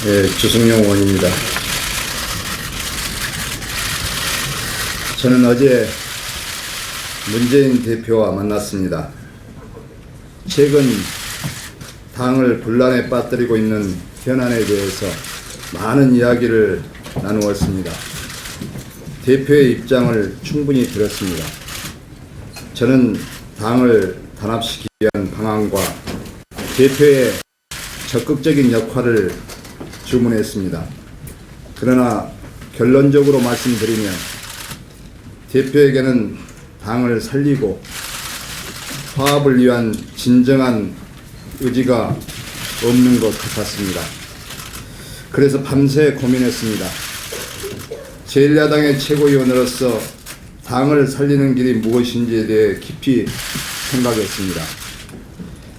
주승용 의원입니다. 저는 어제 문재인 대표와 만났습니다. 최근 당을 분란에 빠뜨리고 있는 현안에 대해서 많은 이야기를 나누었습니다. 대표의 입장을 충분히 들었습니다. 저는 당을 단합시키기 위한 방안과 대표의 적극적인 역할을 주문했습니다. 그러나 결론적으로 말씀드리면 대표에게는 당을 살리고 화합을 위한 진정한 의지가 없는 것 같았습니다. 그래서 밤새 고민했습니다. 제1야당의 최고위원으로서 당을 살리는 길이 무엇인지에 대해 깊이 생각했습니다.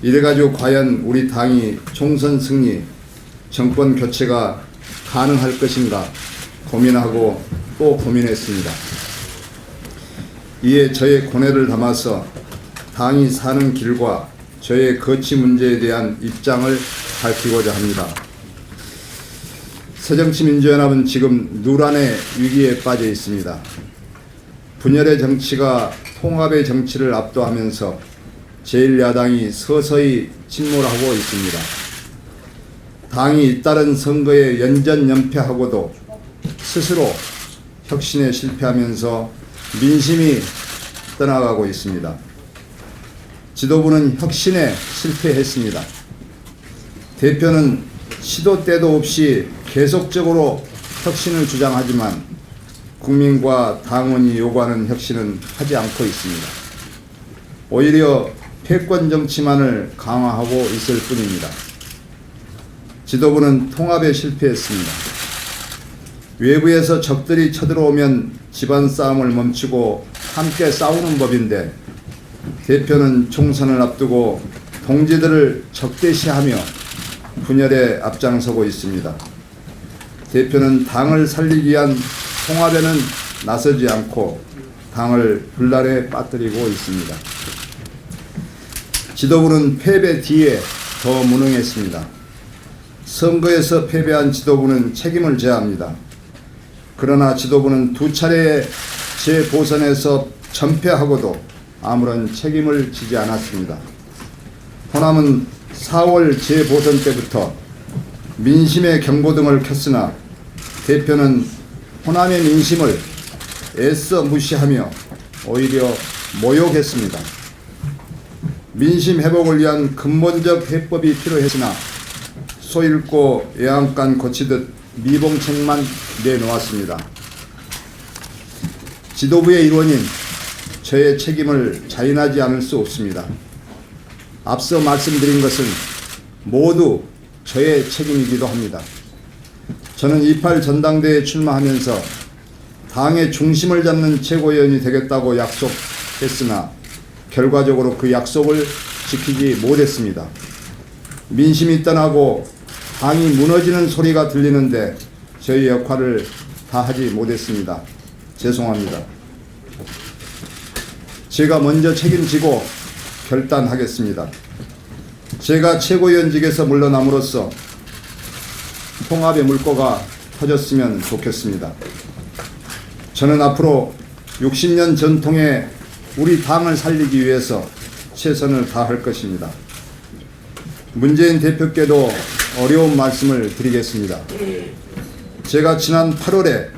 이래가지고 과연 우리 당이 총선 승리, 정권 교체가 가능할 것인가 고민하고 또 고민했습니다. 이에 저의 고뇌를 담아서 당이 사는 길과 저의 거취 문제에 대한 입장을 밝히고자 합니다. 새정치민주연합은 지금 누란의 위기에 빠져 있습니다. 분열의 정치가 통합의 정치를 압도하면서 제1야당이 서서히 침몰하고 있습니다. 당이 잇따른 선거에 연전연패하고도 스스로 혁신에 실패하면서 민심이 떠나가고 있습니다. 지도부는 혁신에 실패했습니다. 대표는 시도 때도 없이 계속적으로 혁신을 주장하지만 국민과 당원이 요구하는 혁신은 하지 않고 있습니다. 오히려 패권 정치만을 강화하고 있을 뿐입니다. 지도부는 통합에 실패했습니다. 외부에서 적들이 쳐들어오면 집안 싸움을 멈추고 함께 싸우는 법인데 대표는 총선을 앞두고 동지들을 적대시하며 분열에 앞장서고 있습니다. 대표는 당을 살리기 위한 통합에는 나서지 않고 당을 분란에 빠뜨리고 있습니다. 지도부는 패배 뒤에 더 무능했습니다. 선거에서 패배한 지도부는 책임을 져야 합니다. 그러나 지도부는 두 차례의 재보선에서 전패하고도 아무런 책임을 지지 않았습니다. 호남은 4월 재보선 때부터 민심의 경고등을 켰으나 대표는 호남의 민심을 애써 무시하며 오히려 모욕했습니다. 민심 회복을 위한 근본적 해법이 필요했으나 소 잃고 애완간 고치듯 미봉책만 내놓았습니다. 지도부의 일원인 저의 책임을 자인하지 않을 수 없습니다. 앞서 말씀드린 것은 모두 저의 책임이기도 합니다. 저는 28 전당대회에 출마하면서 당의 중심을 잡는 최고위원이 되겠다고 약속했으나 결과적으로 그 약속을 지키지 못했습니다. 민심이 떠나고 당이 무너지는 소리가 들리는데 저희 역할을 다 하지 못했습니다. 죄송합니다. 제가 먼저 책임지고 결단하겠습니다. 제가 최고위원직에서 물러남으로써 통합의 물꼬가 터졌으면 좋겠습니다. 저는 앞으로 60년 전통의 우리 당을 살리기 위해서 최선을 다할 것입니다. 문재인 대표께도 어려운 말씀을 드리겠습니다. 제가 지난 8월에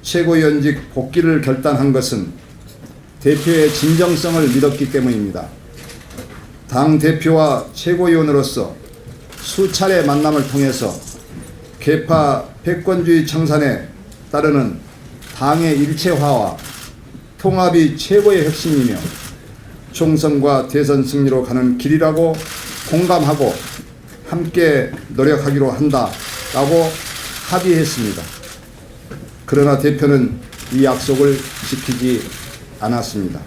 최고위원직 복귀를 결단한 것은 대표의 진정성을 믿었기 때문입니다. 당 대표와 최고위원으로서 수차례 만남을 통해서 계파 패권주의 청산에 따르는 당의 일체화와 통합이 최고의 핵심이며 총선과 대선 승리로 가는 길이라고 공감하고 함께 노력하기로 한다라고 합의했습니다. 그러나 대표는 이 약속을 지키지 않았습니다.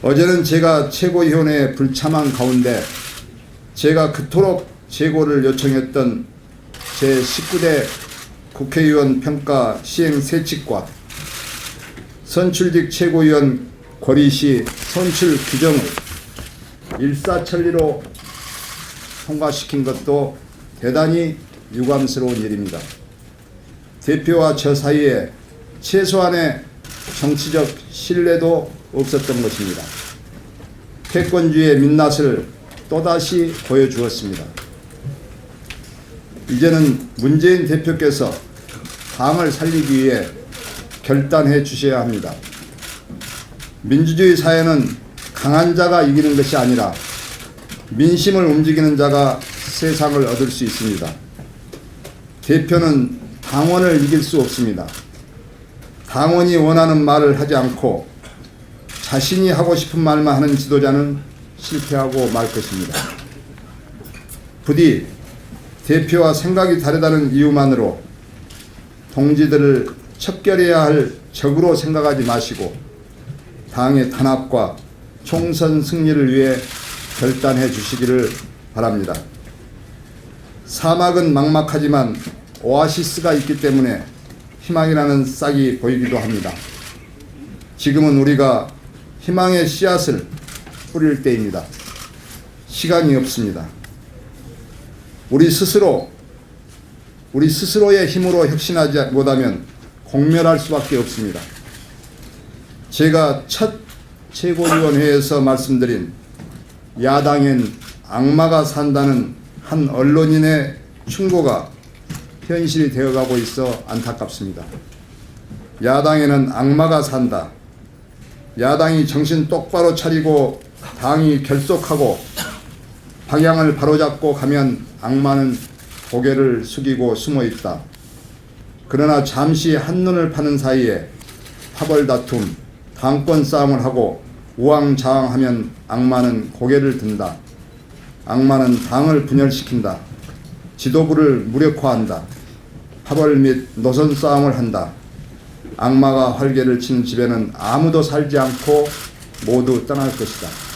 어제는 제가 최고위원회에 불참한 가운데 제가 그토록 제고를 요청했던 제19대 국회의원 평가 시행 세칙과 선출직 최고위원 권리시 선출 규정을 일사천리로 통과시킨 것도 대단히 유감스러운 일입니다. 대표와 저 사이에 최소한의 정치적 신뢰도 없었던 것입니다. 패권주의의 민낯을 또다시 보여주었습니다. 이제는 문재인 대표께서 당을 살리기 위해 결단해 주셔야 합니다. 민주주의 사회는 강한 자가 이기는 것이 아니라 민심을 움직이는 자가 세상을 얻을 수 있습니다. 대표는 당원을 이길 수 없습니다. 당원이 원하는 말을 하지 않고 자신이 하고 싶은 말만 하는 지도자는 실패하고 말 것입니다. 부디 대표와 생각이 다르다는 이유만으로 동지들을 척결해야 할 적으로 생각하지 마시고 당의 탄압과 총선 승리를 위해 결단해 주시기를 바랍니다. 사막은 막막하지만 오아시스가 있기 때문에 희망이라는 싹이 보이기도 합니다. 지금은 우리가 희망의 씨앗을 뿌릴 때입니다. 시간이 없습니다. 우리 스스로의 힘으로 혁신하지 못하면 공멸할 수밖에 없습니다. 제가 첫 최고위원회에서 말씀드린 야당엔 악마가 산다는 한 언론인의 충고가 현실이 되어가고 있어 안타깝습니다. 야당에는 악마가 산다. 야당이 정신 똑바로 차리고 당이 결속하고 방향을 바로잡고 가면 악마는 고개를 숙이고 숨어 있다. 그러나 잠시 한눈을 파는 사이에 파벌 다툼, 당권 싸움을 하고 우왕좌왕하면 악마는 고개를 든다. 악마는 당을 분열시킨다. 지도부를 무력화한다. 파벌 및 노선 싸움을 한다. 악마가 활개를 치는 집에는 아무도 살지 않고 모두 떠날 것이다.